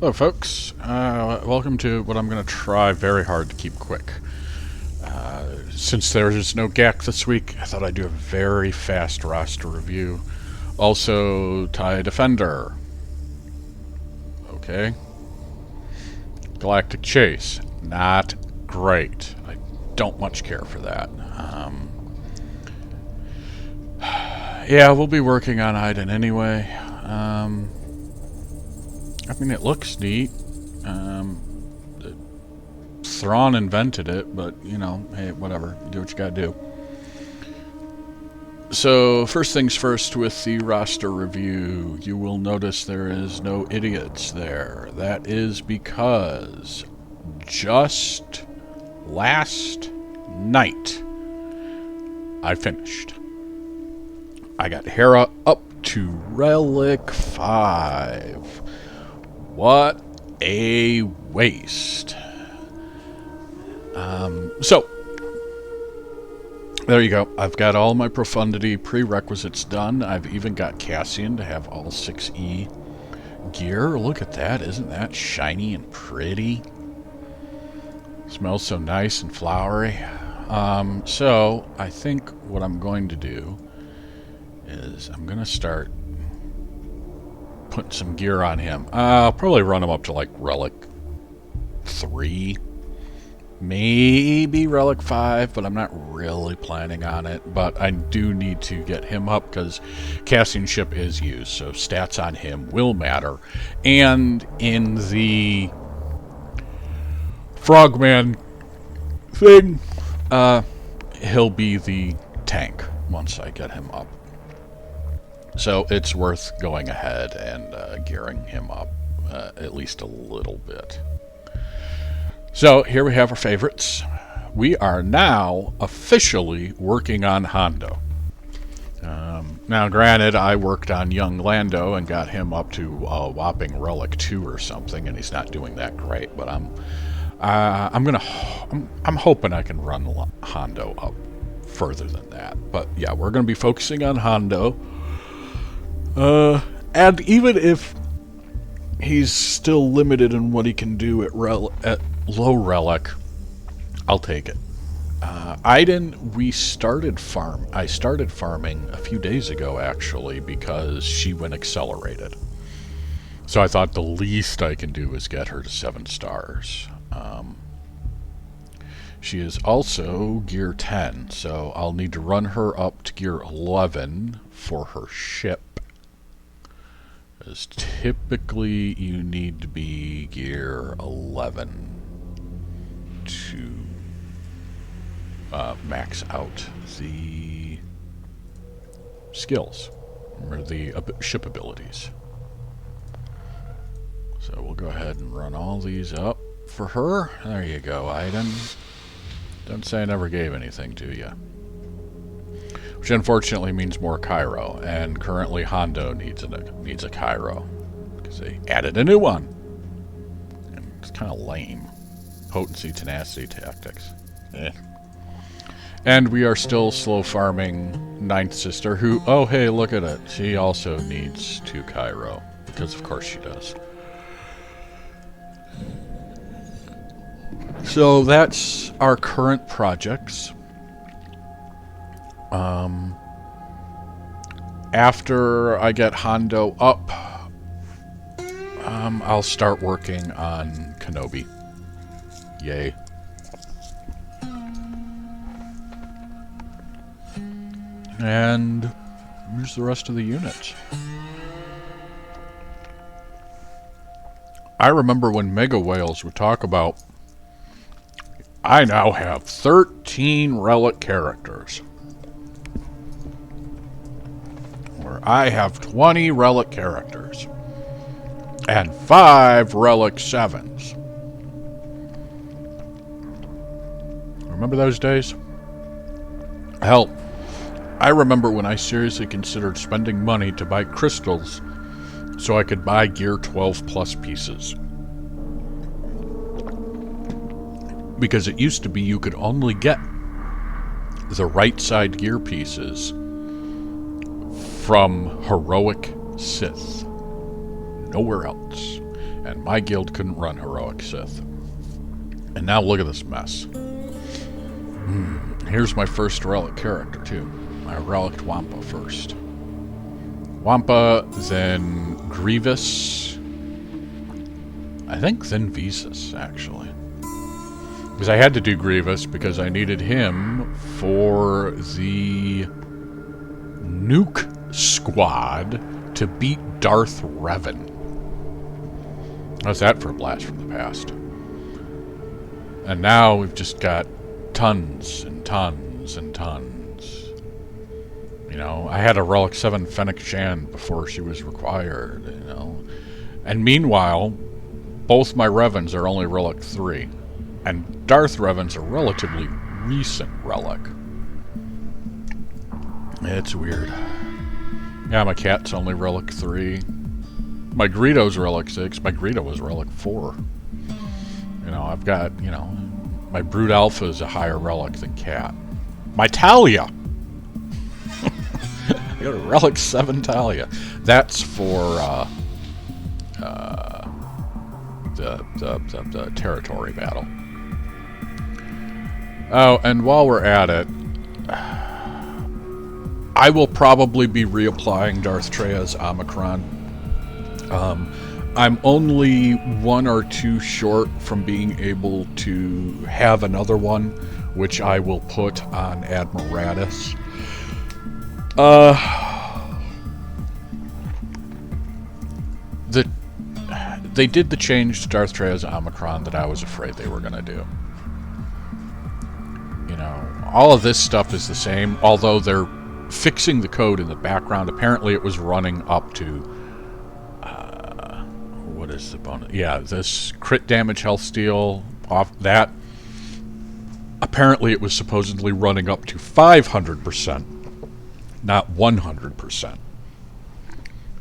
Hello folks, welcome to what I'm going to try very hard to keep quick. Since there is no GAC this week, I thought I'd do a very fast roster review. Also, TIE Defender. Okay. Galactic Chase. Not great. I don't much care for that. Yeah, we'll be working on Iden anyway. I mean, it looks neat. Thrawn invented it, but, you know, hey, whatever. Do what you gotta do. So, first things first with the roster review. You will notice there is no idiots there. That is because just last night I finished. I got Hera up to Relic 5. What a waste. So, there you go. I've got all my profundity prerequisites done. I've even got Cassian to have all 6E gear. Look at that. Isn't that shiny and pretty? Smells so nice and flowery. So, I think what I'm going to do is I'm going to start putting some gear on him. I'll probably run him up to like Relic 3. Maybe Relic 5, but I'm not really planning on it. But I do need to get him up because Cassian ship is used, so stats on him will matter. And in the Frogman thing, he'll be the tank once I get him up. So it's worth going ahead and gearing him up at least a little bit. So here we have our favorites. We are now officially working on Hondo. Now granted, I worked on young Lando and got him up to a whopping Relic 2 or something, and he's not doing that great, but I'm hoping I can run Hondo up further than that. But yeah, we're going to be focusing on Hondo. And even if he's still limited in what he can do at low relic, I'll take it. Iden, I started farming a few days ago actually because she went accelerated. So I thought the least I can do is get her to 7 stars. She is also gear 10, so I'll need to run her up to gear 11 for her ship. As typically you need to be gear 11 to max out the skills, or the ship abilities. So we'll go ahead and run all these up for her. There you go, Iden. Don't say I never gave anything to you. Which unfortunately means more Cairo, and currently Hondo needs a Cairo because they added a new one. And it's kind of lame. Potency, tenacity, tactics. And we are still slow farming Ninth Sister, who, oh hey, look at it. She also needs 2 Cairo, because of course she does. So that's our current projects. After I get Hondo up, I'll start working on Kenobi. Yay. And here's the rest of the units. I remember when Mega Whales would talk about, I now have 13 relic characters. I have 20 relic characters and 5 relic 7s. Remember those days? Hell, I remember when I seriously considered spending money to buy crystals so I could buy gear 12 plus pieces. Because it used to be you could only get the right side gear pieces from heroic Sith. Nowhere else. And my guild couldn't run Heroic Sith. And now look at this mess. Here's my first relic character, too. I relicked Wampa first. Wampa, then Grievous. I think then Visas, actually. Because I had to do Grievous because I needed him for the nuke squad to beat Darth Revan. How's that for a blast from the past? And now we've just got tons and tons and tons. You know, I had a Relic 7 Fennec Shan before she was required, you know. And meanwhile, both my Revans are only Relic 3. And Darth Revan's a relatively recent relic. It's weird. Yeah, my cat's only Relic 3. My Greedo's Relic 6. My Greedo was Relic 4. You know, I've got, you know, my Brood Alpha is a higher relic than Cat. My Talia! I got a Relic 7 Talia. That's for the territory battle. Oh, and while we're at it, I will probably be reapplying Darth Treya's Omicron. I'm only 1 or 2 short from being able to have another one, which I will put on Admiral Radis. They did the change to Darth Treya's Omicron that I was afraid they were going to do. You know, all of this stuff is the same, although they're fixing the code in the background. Apparently it was running up to... what is the bonus? Yeah, this crit damage health steal off that. Apparently it was supposedly running up to 500%, not 100%.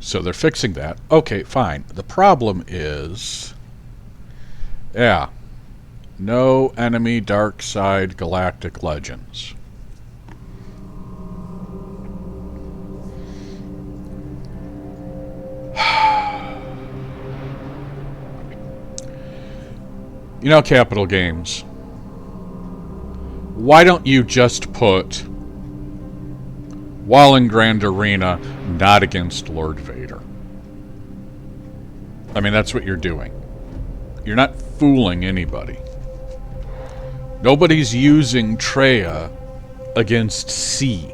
So they're fixing that. Okay, fine. The problem is... yeah. No enemy dark side galactic legends. You know, Capital Games, why don't you just put Wallen Grand Arena not against Lord Vader? I mean, that's what you're doing. You're not fooling anybody. Nobody's using Treya against C,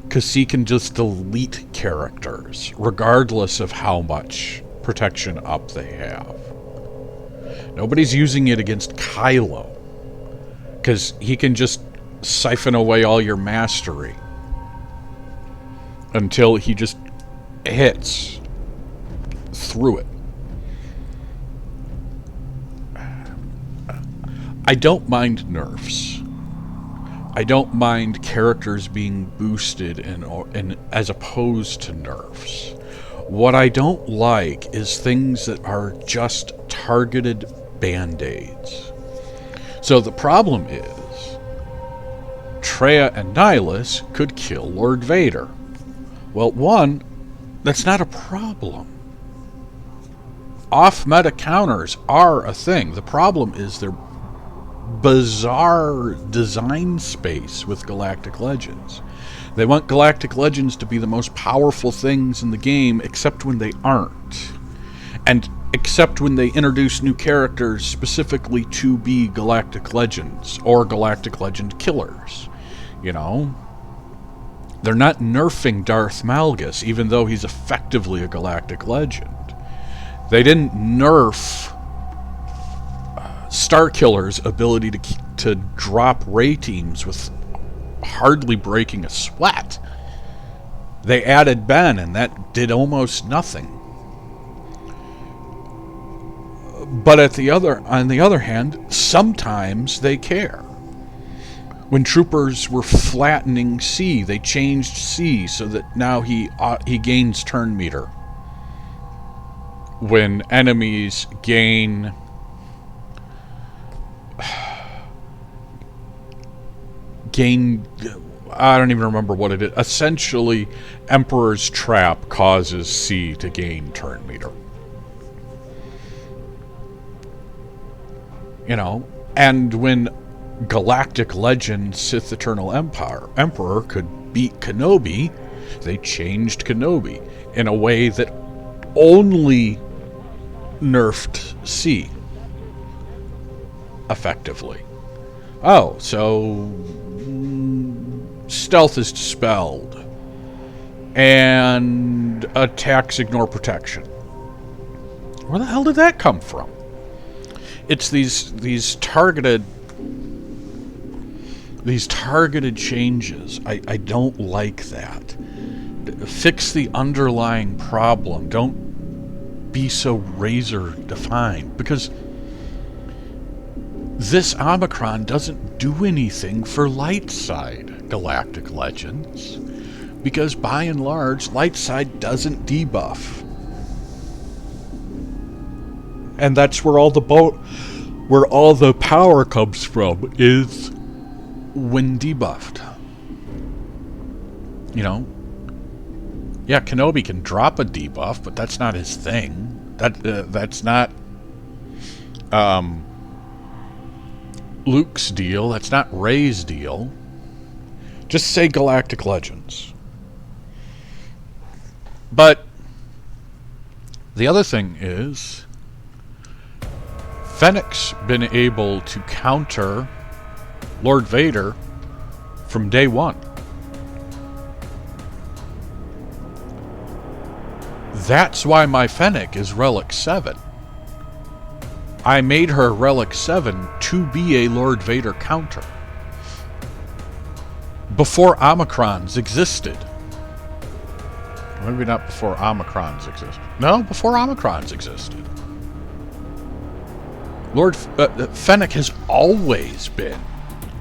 because C can just delete characters, regardless of how much protection up they have. Nobody's using it against Kylo, because he can just siphon away all your mastery until he just hits through it. I don't mind nerfs. I don't mind characters being boosted and as opposed to nerfs. What I don't like is things that are just targeted band-aids. So the problem is, Treya and Nihilus could kill Lord Vader. Well, one, that's not a problem. Off-meta counters are a thing. The problem is their bizarre design space with Galactic Legends. They want Galactic Legends to be the most powerful things in the game, except when they aren't. And except when they introduce new characters specifically to be Galactic Legends or Galactic Legend killers. You know? They're not nerfing Darth Malgus, even though he's effectively a Galactic Legend. They didn't nerf Starkiller's ability to drop Ray teams with hardly breaking a sweat. They added Ben, and that did almost nothing. But on the other hand, sometimes they care. When troopers were flattening C, they changed C so that now he gains turn meter. When enemies gain I don't even remember what it is. Essentially, Emperor's Trap causes C to gain turn meter. You know, and when Galactic Legend Sith Eternal Emperor could beat Kenobi, they changed Kenobi in a way that only nerfed C effectively. Oh, so stealth is dispelled and attacks ignore protection. Where the hell did that come from? It's these targeted changes. I don't like that. Fix the underlying problem. Don't be so razor defined, because this Omicron doesn't do anything for light side Galactic Legends, because by and large light side doesn't debuff. And that's where all the power comes from, is when debuffed. You know? Yeah, Kenobi can drop a debuff, but that's not his thing. That's not Luke's deal. That's not Rey's deal. Just say Galactic Legends. But the other thing is, Fennec's been able to counter Lord Vader from day one. That's why my Fennec is Relic 7. I made her Relic 7 to be a Lord Vader counter. Before Omicrons existed. Maybe not before Omicrons existed. No, before Omicrons existed. Fennec has always been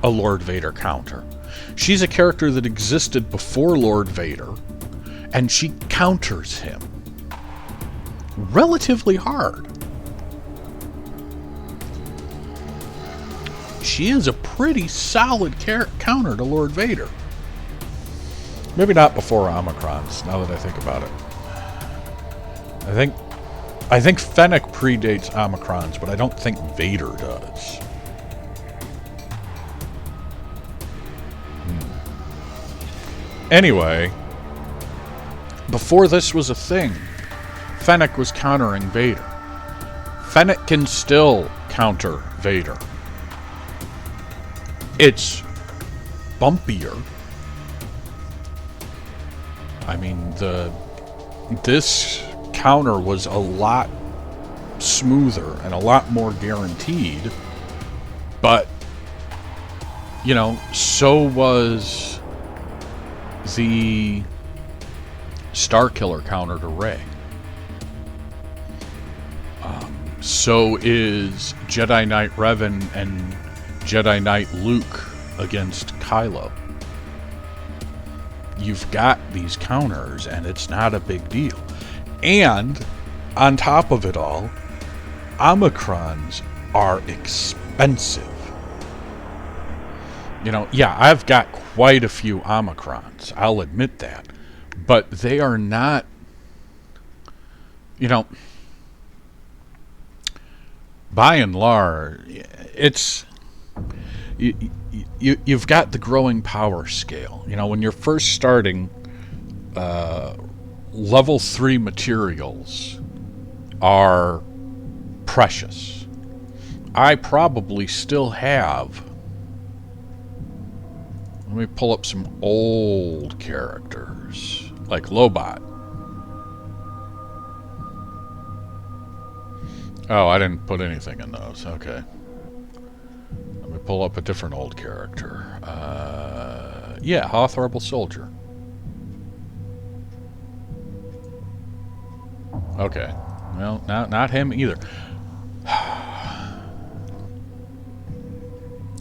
a Lord Vader counter. She's a character that existed before Lord Vader, and she counters him relatively hard. She is a pretty solid counter to Lord Vader. Maybe not before Omicrons, now that I think about it. I think Fennec predates Omicrons, but I don't think Vader does. Anyway, before this was a thing, Fennec was countering Vader. Fennec can still counter Vader. It's bumpier. I mean, this counter was a lot smoother and a lot more guaranteed, but you know, so was the Starkiller counter to Rey. So is Jedi Knight Revan and Jedi Knight Luke against Kylo. You've got these counters, and it's not a big deal. And on top of it all, Omicrons are expensive. You know, yeah, I've got quite a few Omicrons, I'll admit that. But they are not, you know, by and large, it's, you've got the growing power scale. You know, when you're first starting, level 3 materials are precious. I probably still have, let me pull up some old characters, like Lobot. Oh, I didn't put anything in those. Okay. Let me pull up a different old character. Yeah, Hoth Rebel Soldier. Okay. Well, not him either.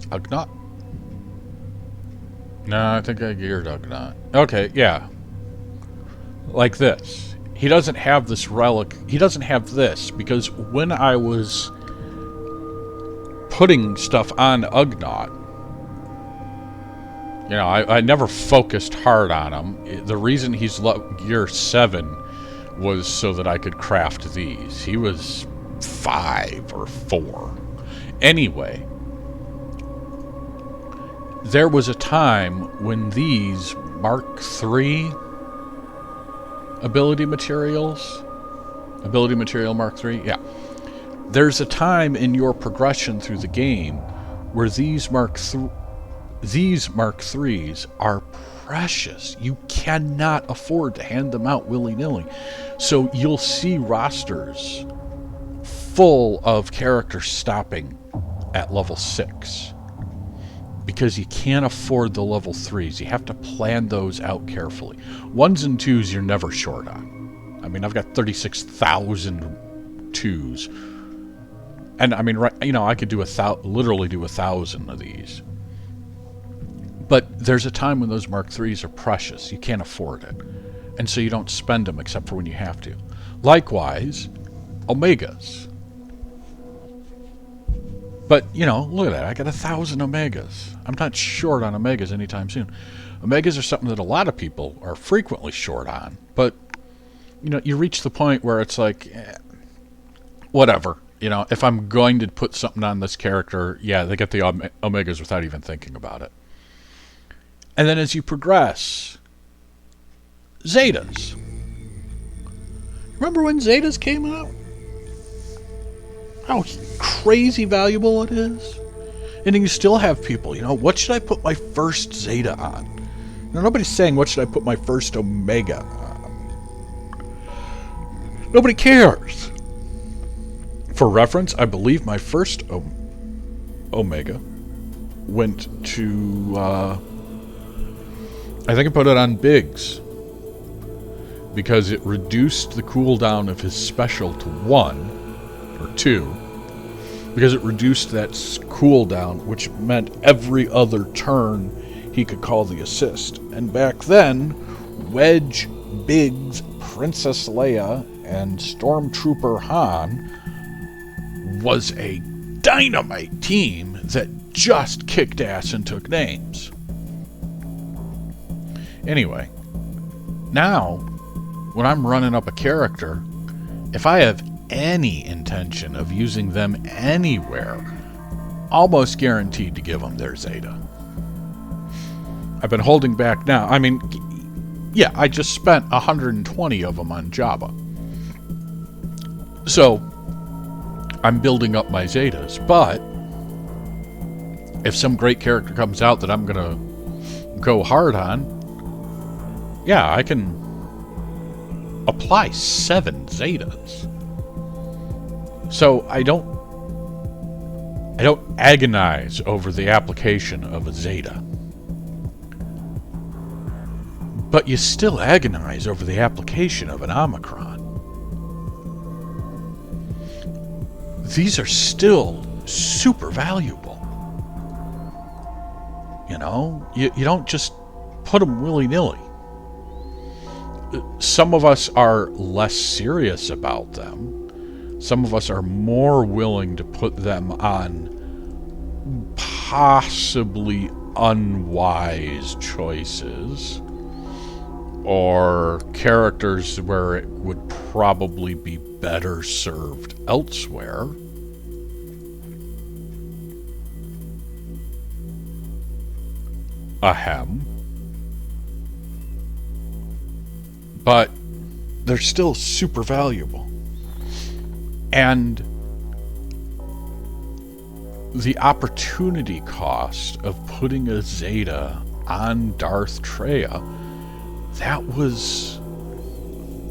Ugnaught? No, I think I geared Ugnaught. Okay, yeah. Like this. He doesn't have this relic. He doesn't have this, because when I was putting stuff on Ugnaught, you know, I never focused hard on him. The reason he's gear 7 was so that I could craft these. He was 5 or 4. Anyway, there was a time when these Mark III ability material Mark III, yeah. There's a time in your progression through the game where these Mark IIIs are precious. You cannot afford to hand them out willy-nilly. So you'll see rosters full of characters stopping at level 6 because you can't afford the level 3s. You have to plan those out carefully. 1s and 2s you're never short on. I mean, I've got 36,000 2s. And I mean, right, I could do literally do 1,000 of these. But there's a time when those Mark IIIs are precious. You can't afford it. And so you don't spend them except for when you have to. Likewise, Omegas. But, look at that. I got 1,000 Omegas. I'm not short on Omegas anytime soon. Omegas are something that a lot of people are frequently short on. But, you reach the point where it's like, whatever. If I'm going to put something on this character, yeah, they get the Omegas without even thinking about it. And then as you progress, Zetas. Remember when Zetas came out? How crazy valuable it is? And then you still have people, what should I put my first Zeta on? Nobody's saying, what should I put my first Omega on? Nobody cares. For reference, I believe my first Omega went to, I think I put it on Biggs because it reduced the cooldown of his special to 1 or 2 because it reduced that cooldown, which meant every other turn he could call the assist. And back then, Wedge, Biggs, Princess Leia, and Stormtrooper Han was a dynamite team that just kicked ass and took names. Anyway, now, when I'm running up a character, if I have any intention of using them anywhere, almost guaranteed to give them their Zeta. I've been holding back now. I mean, yeah, I just spent 120 of them on Jabba. So, I'm building up my Zetas, but if some great character comes out that I'm going to go hard on, yeah, I can apply 7 Zetas. So I don't agonize over the application of a Zeta. But you still agonize over the application of an Omicron. These are still super valuable. You don't just put them willy-nilly. Some of us are less serious about them. Some of us are more willing to put them on possibly unwise choices or characters where it would probably be better served elsewhere. Ahem. But they're still super valuable. And the opportunity cost of putting a Zeta on Darth Treya,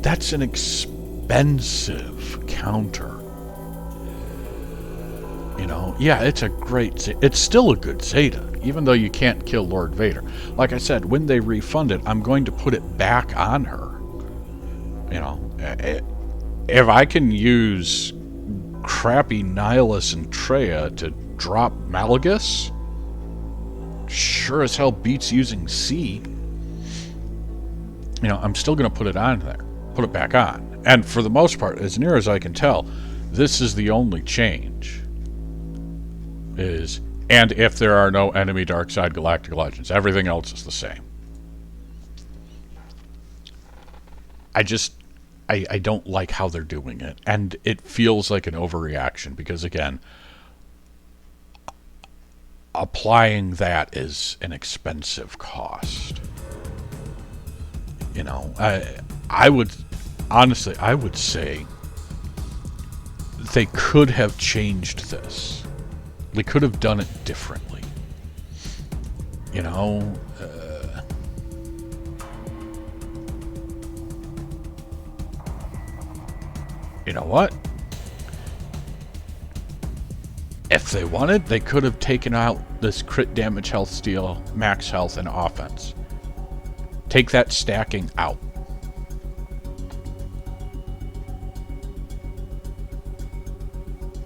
that's an expensive counter. Yeah, it's a great Zeta. It's still a good Zeta, even though you can't kill Lord Vader. Like I said, when they refund it, I'm going to put it back on her. If I can use crappy Nihilus and Treya to drop Malagus, sure as hell beats using C. I'm still going to put it on there. Put it back on. And for the most part, as near as I can tell, this is the only change. And if there are no enemy Dark Side Galactic Legends, everything else is the same. I don't like how they're doing it. And it feels like an overreaction because, again, applying that is an expensive cost. You know, I would honestly, I would say they could have changed this. They could have done it differently. You know, you know what? If they wanted, they could have taken out this crit damage, health steal, max health, and offense. Take that stacking out.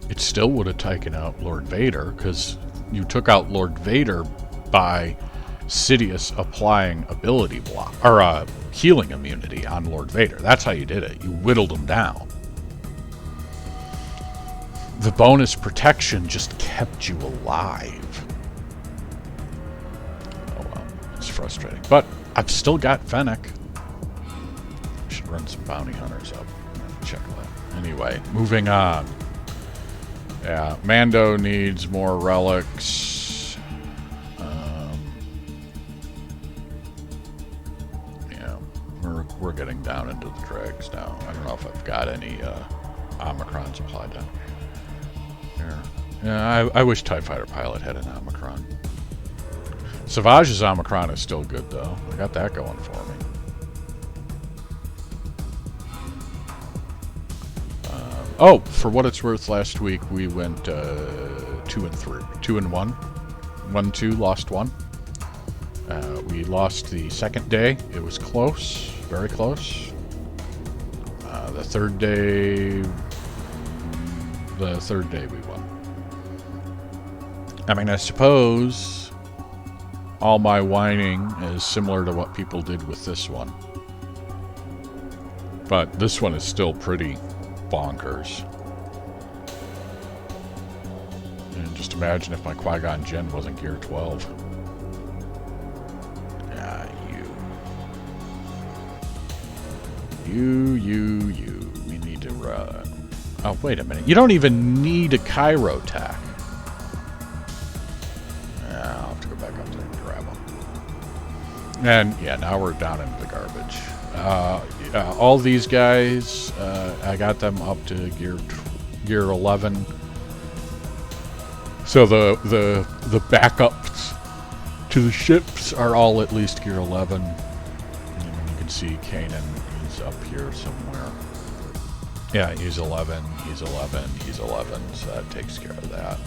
It still would have taken out Lord Vader, because you took out Lord Vader by Sidious applying ability block, or healing immunity on Lord Vader. That's how you did it. You whittled him down. The bonus protection just kept you alive. Oh well, it's frustrating. But I've still got Fennec. I should run some bounty hunters up. Check that. Anyway, moving on. Yeah, Mando needs more relics. Yeah, we're getting down into the dregs now. I don't know if I've got any Omicrons applied down here. Yeah, I wish TIE Fighter Pilot had an Omicron. Savage's Omicron is still good, though. I got that going for me. Oh, for what it's worth, last week we went 2 and 3, 2 and 1, 1-2, lost 1. We lost the second day. It was close, very close. The third day we won. I mean, I suppose all my whining is similar to what people did with this one, but this one is still pretty bonkers. And just imagine if my Qui-Gon Jinn wasn't Gear 12. Ah, you. We need to run. Oh, wait a minute. You don't even need a Cairo tack. Yeah, I'll have to go back up there and grab them. And yeah, now we're down into the garbage. All these guys, I got them up to gear 11. So the backups to the ships are all at least gear 11. And you can see Kanan, he's up here somewhere. Yeah, he's 11, he's 11, he's 11, so that takes care of that.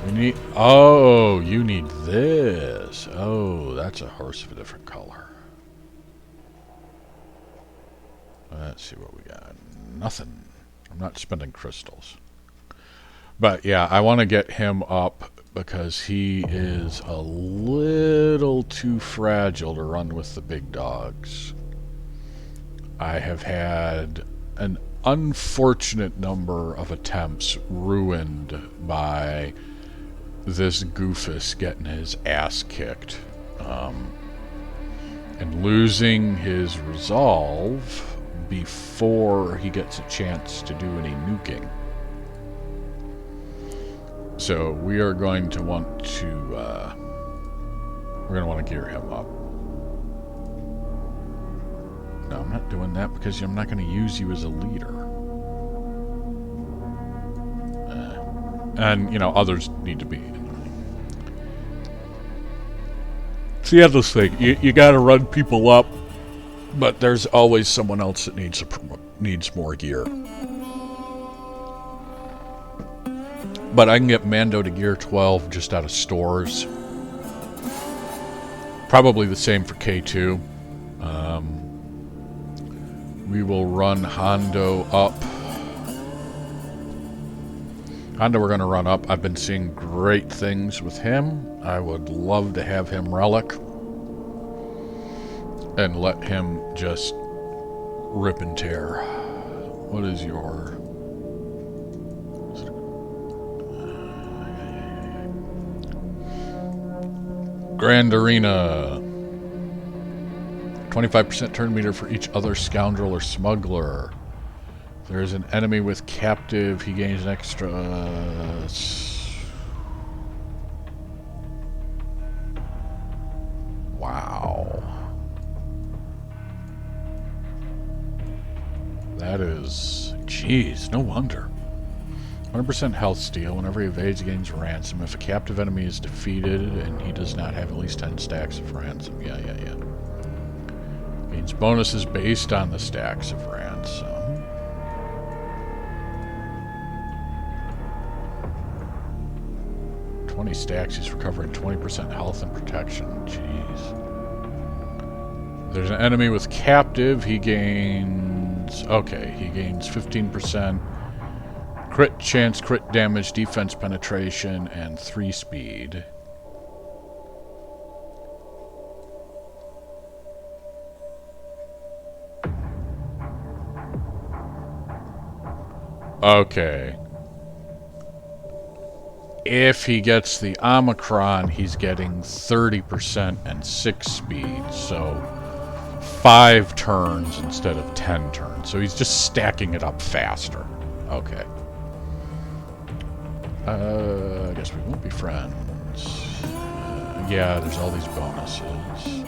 We need... Oh, you need this. Oh, that's a horse of a different color. Let's see what we got. Nothing. I'm not spending crystals. But yeah, I want to get him up because he is a little too fragile to run with the big dogs. I have had an unfortunate number of attempts ruined by this goofus getting his ass kicked and losing his resolve before he gets a chance to do any nuking. So we are going to want to gear him up. No, I'm not doing that because I'm not going to use you as a leader. And, you know, others need to be. See, yeah, this thing. You got to run people up, but there's always someone else that needs more gear. But I can get Mando to gear 12 just out of stores. Probably the same for K2. We will run Hondo up. Hondo we're going to run up. I've been seeing great things with him. I would love to have him relic and let him just rip and tear. What is your... Grand Arena. 25% turn meter for each other scoundrel or smuggler. There's an enemy with captive. He gains an extra... wow. That is... jeez, no wonder. 100% health steal. Whenever he evades, he gains ransom. If a captive enemy is defeated and he does not have at least 10 stacks of ransom. Yeah. Gains bonuses based on the stacks of ransom. 20 stacks, he's recovering 20% health and protection. Jeez. There's an enemy with captive. He gains... okay, he gains 15% crit chance, crit damage, defense penetration, and 3 speed. Okay. If he gets the Omicron, he's getting 30% and 6 speed, so 5 turns instead of 10 turns. So he's just stacking it up faster. Okay. I guess we won't be friends. Yeah, there's all these bonuses.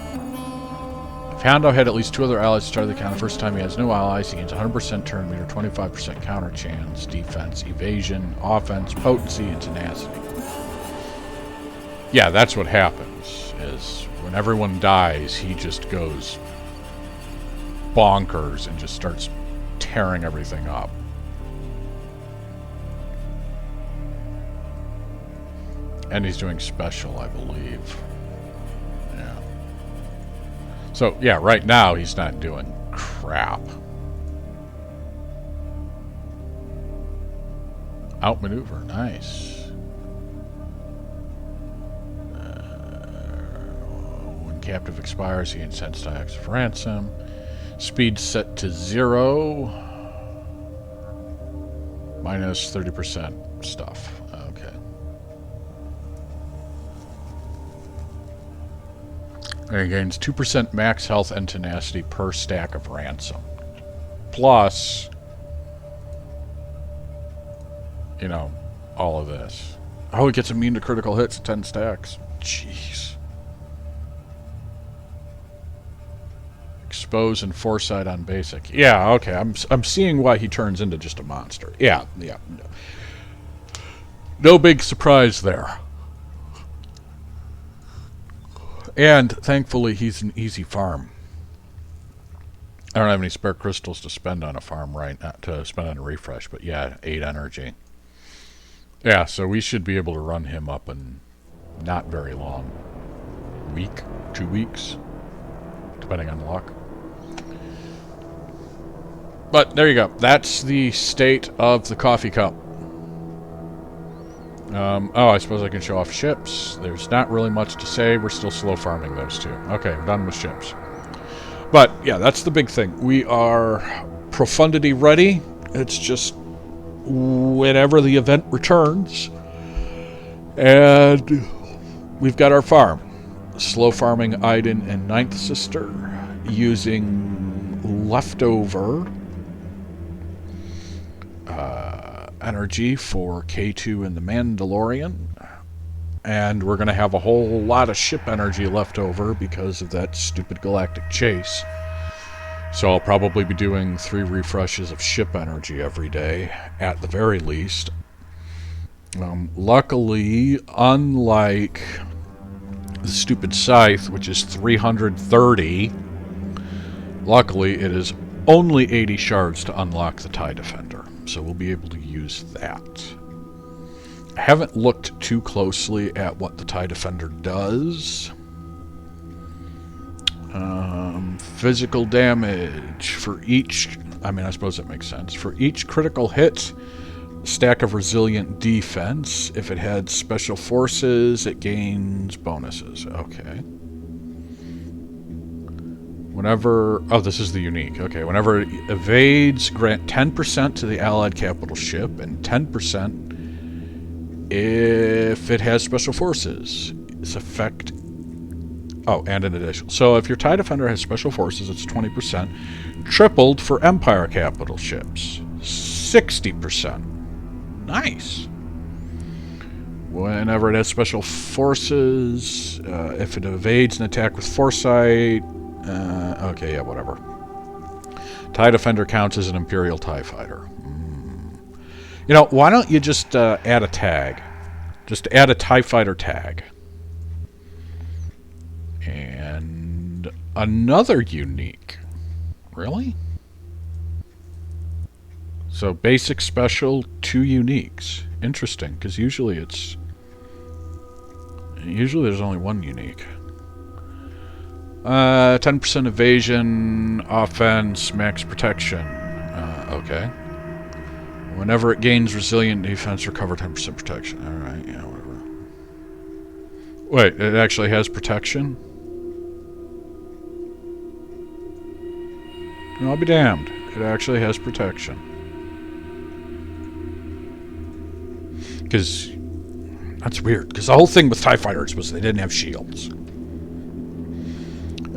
If Hondo had at least 2 other allies to start the count, the first time he has no allies, he gains 100% turn meter, 25% counter chance, defense, evasion, offense, potency, and tenacity. Yeah, that's what happens, is when everyone dies, he just goes bonkers and just starts tearing everything up. And he's doing special, I believe. Yeah. So, yeah, right now he's not doing crap. Outmaneuver, nice. When captive expires, he gains 10 stacks of ransom. Speed set to 0. Minus 30% stuff. Okay. And he gains 2% max health and tenacity per stack of ransom. Plus, you know, all of this. Oh, he gets immune to critical hits, 10 stacks. Jeez. Expose and foresight on basic. Yeah, okay. I'm seeing why he turns into just a monster. Yeah. No big surprise there. And thankfully, he's an easy farm. I don't have any spare crystals to spend on a farm not to spend on a refresh, but yeah, 8 energy. Yeah, so we should be able to run him up in not very long. Week, 2 weeks, depending on luck. But there you go. That's the state of the coffee cup. Oh, I suppose I can show off ships. There's not really much to say. We're still slow farming those 2. Okay, we're done with ships. But, yeah, that's the big thing. We are profundity ready. It's just whenever the event returns. And we've got our farm. Slow farming Iden and Ninth Sister. Using leftover energy for K2 and the Mandalorian. And we're going to have a whole lot of ship energy left over because of that stupid galactic chase. So I'll probably be doing 3 refreshes of ship energy every day, at the very least. Luckily, unlike the stupid Scythe, which is 330, luckily it is only 80 shards to unlock the TIE Defender. So we'll be able to use that. I haven't looked too closely at what the TIE Defender does. Physical damage for each... I mean, I suppose that makes sense. For each critical hit, stack of resilient defense. If it had special forces, it gains bonuses. Okay. Whenever... oh, this is the unique. Okay, whenever it evades, grant 10% to the allied capital ship and 10% if it has special forces. Its effect... oh, and an additional. So if your TIE Defender has special forces, it's 20%. Tripled for Empire capital ships. 60%. Nice. Whenever it has special forces, if it evades an attack with foresight, okay, yeah, whatever. TIE Defender counts as an Imperial TIE Fighter. You know, why don't you just add a tag? Just add a TIE Fighter tag. And another unique. Really? So basic, special, 2 uniques. Interesting, because usually there's only 1 unique. 10% evasion, offense, max protection. Okay. Whenever it gains resilient defense, recover 10% protection. Alright, yeah, whatever. Wait, it actually has protection? I'll be damned. It actually has protection. Because that's weird. Because the whole thing with TIE Fighters was they didn't have shields.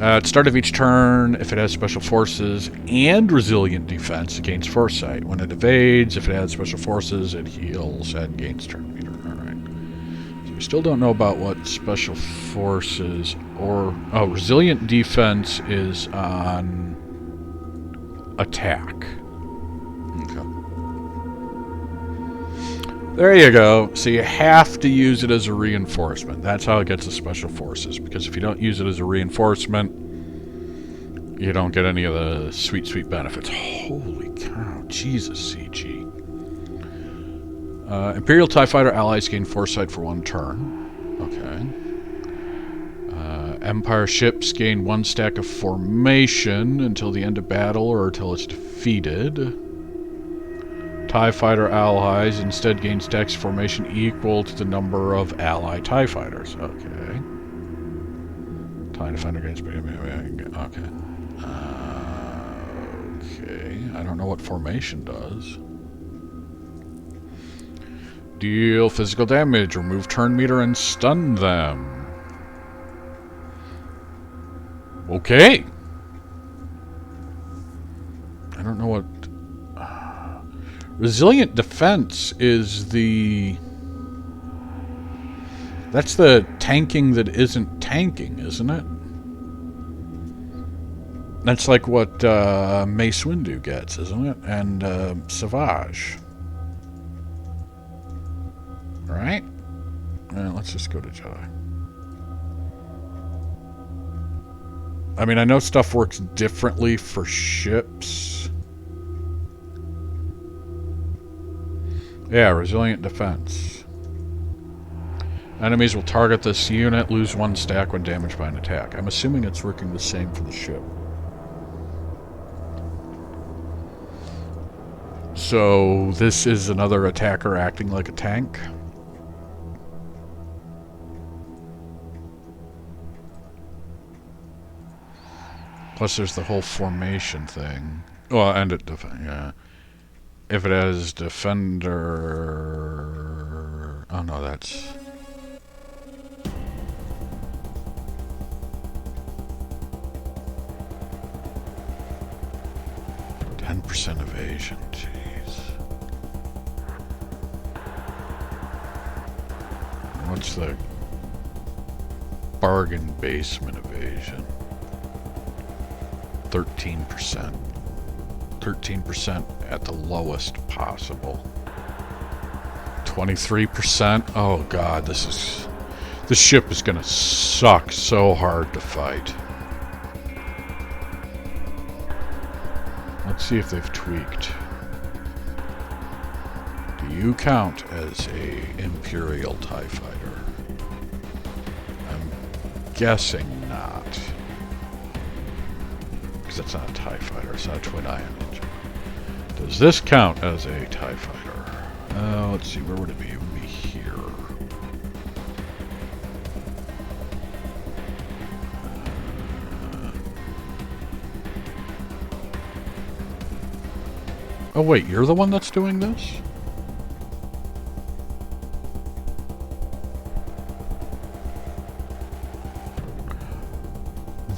At the start of each turn, if it has special forces and resilient defense, it gains foresight. When it evades, if it has special forces, it heals and gains turn meter. Alright. So we still don't know about what special forces or... Oh, resilient defense is on attack. Okay. There you go. So you have to use it as a reinforcement. That's how it gets the special forces. Because if you don't use it as a reinforcement, you don't get any of the sweet, sweet benefits. Holy cow. Jesus, CG. Imperial TIE Fighter allies gain foresight for 1 turn. Okay. Empire ships gain 1 stack of formation until the end of battle or until it's defeated. TIE Fighter allies instead gain stacks of formation equal to the number of allied TIE Fighters. Okay. TIE Defender gains... Okay. Okay. I don't know what formation does. Deal physical damage, remove turn meter, and stun them. Okay. I don't know what... Resilient defense is the... That's the tanking that isn't tanking, isn't it? That's like what Mace Windu gets, isn't it? And Savage. Right? Let's just go to Jedi. I mean, I know stuff works differently for ships. Yeah, resilient defense. Enemies will target this unit, lose 1 stack when damaged by an attack. I'm assuming it's working the same for the ship. So, this is another attacker acting like a tank? Plus there's the whole formation thing. Well, and it... yeah. If it has defender... Oh no, that's... %10 evasion, jeez. What's the bargain basement evasion? 13%. 13% at the lowest possible. 23%? Oh god, this ship is gonna suck so hard to fight. Let's see if they've tweaked. Do you count as a Imperial TIE Fighter? I'm guessing not. Because it's not a TIE Fighter, it's not a twin ion engine. Does this count as a TIE Fighter? Let's see, where would it be? It would be here. Oh wait, you're the one that's doing this?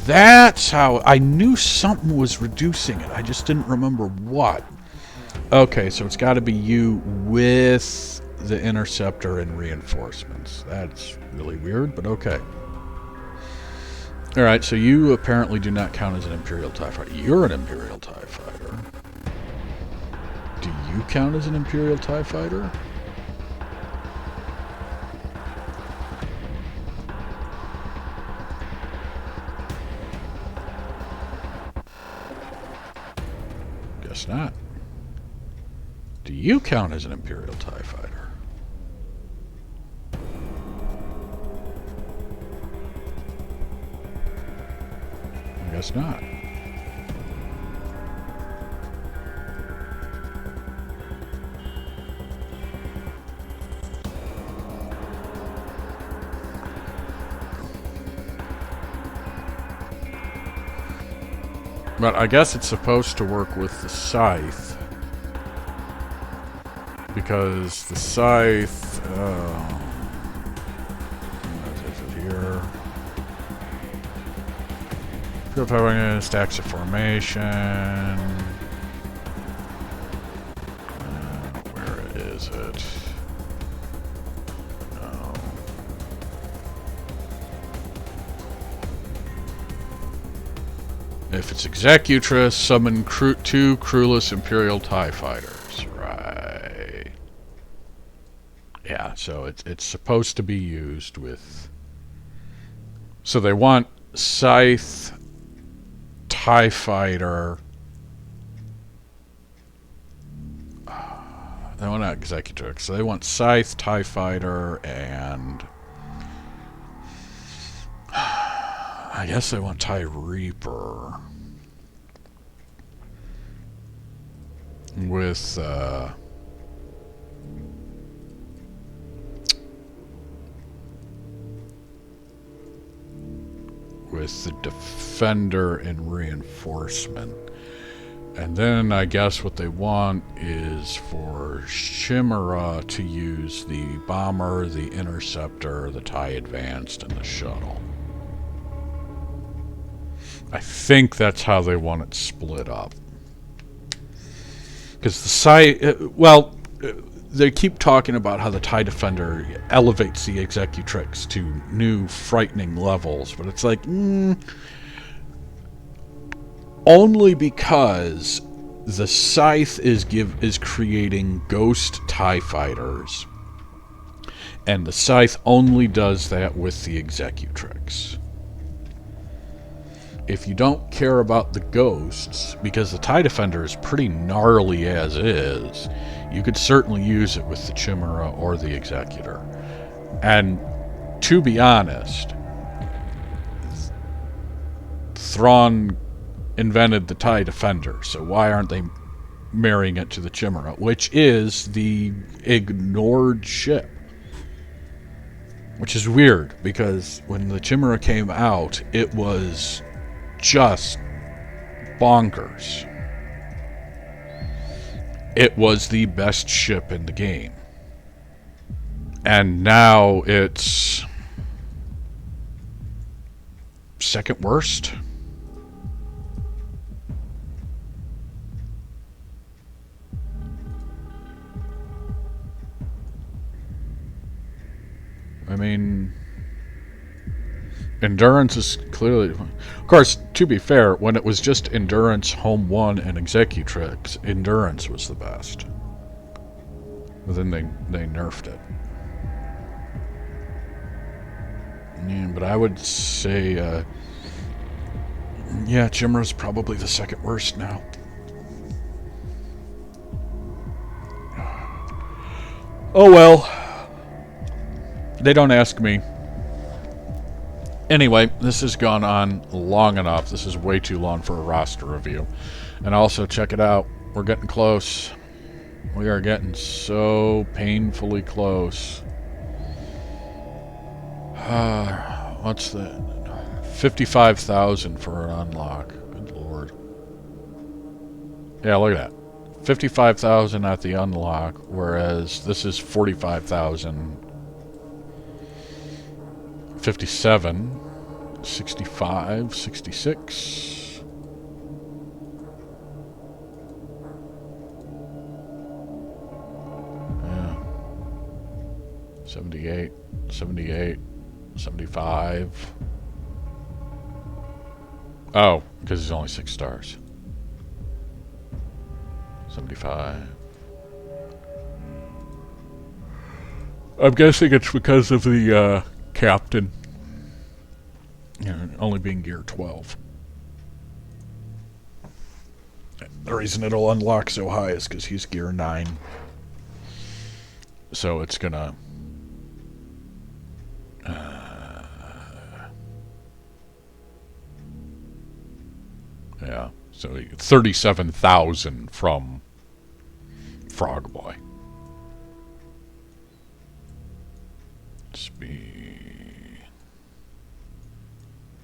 That's how... I knew something was reducing it. I just didn't remember what. Okay, so it's got to be you with the interceptor and reinforcements. That's really weird, but okay. Alright, so you apparently do not count as an Imperial TIE Fighter. You're an Imperial TIE Fighter. Do you count as an Imperial TIE Fighter? Guess not. Do you count as an Imperial TIE Fighter? Guess not. But I guess it's supposed to work with the scythe. Because the scythe... what is it here? Stacks of formation. Where is it? No. If it's Executress, summon two crewless Imperial TIE Fighters. Right. Yeah, so it's supposed to be used with... So they want Scythe... TIE Fighter. They want Executrix. So they want Scythe, TIE Fighter, and I guess they want TIE Reaper with the Defender and Reinforcement. And then I guess what they want is for Chimera to use the Bomber, the Interceptor, the TIE Advanced, and the Shuttle. I think that's how they want it split up. Because they keep talking about how the TIE Defender elevates the Executrix to new frightening levels, but it's like, only because the Scythe is creating ghost TIE Fighters, and the Scythe only does that with the Executrix. If you don't care about the ghosts, because the TIE Defender is pretty gnarly as is, you could certainly use it with the Chimera or the Executor. And to be honest, Thrawn invented the TIE Defender, so why aren't they marrying it to the Chimera, which is the ignored ship? Which is weird, because when the Chimera came out, it was just bonkers. It was the best ship in the game. And now it's second worst. I mean, Endurance is clearly... Of course, to be fair, when it was just Endurance, Home 1, and Executrix, Endurance was the best. But then they nerfed it. Yeah, but I would say, yeah, Chimera's probably the second worst now. Oh well. They don't ask me. Anyway, this has gone on long enough. This is way too long for a roster review. And also, check it out. We're getting close. We are getting so painfully close. What's that? 55,000 for an unlock. Good lord. Yeah, look at that. 55,000 at the unlock, whereas this is 45,000. 57, 65, 66. 78, 78, 75. Oh, because he's only 6 stars. 75. I'm guessing it's because of the captain only being gear 12. The reason it'll unlock so high is because he's gear 9. So it's gonna... yeah, so 37,000 from Frog Boy. Speed.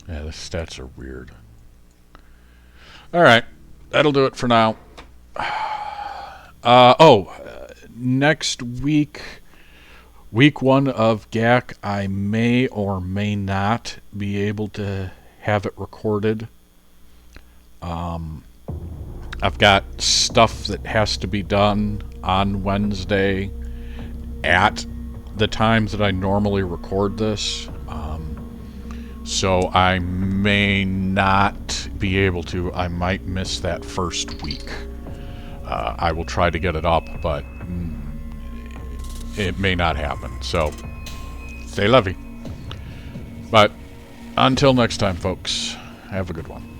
Yeah, the stats are weird. Alright, that'll do it for now. Next week, week 1 of GAC, I may or may not be able to have it recorded. I've got stuff that has to be done on Wednesday at the times that I normally record this. So I may not be able to. I might miss that first week. I will try to get it up, but it may not happen. So stay lovey. But until next time, folks, have a good one.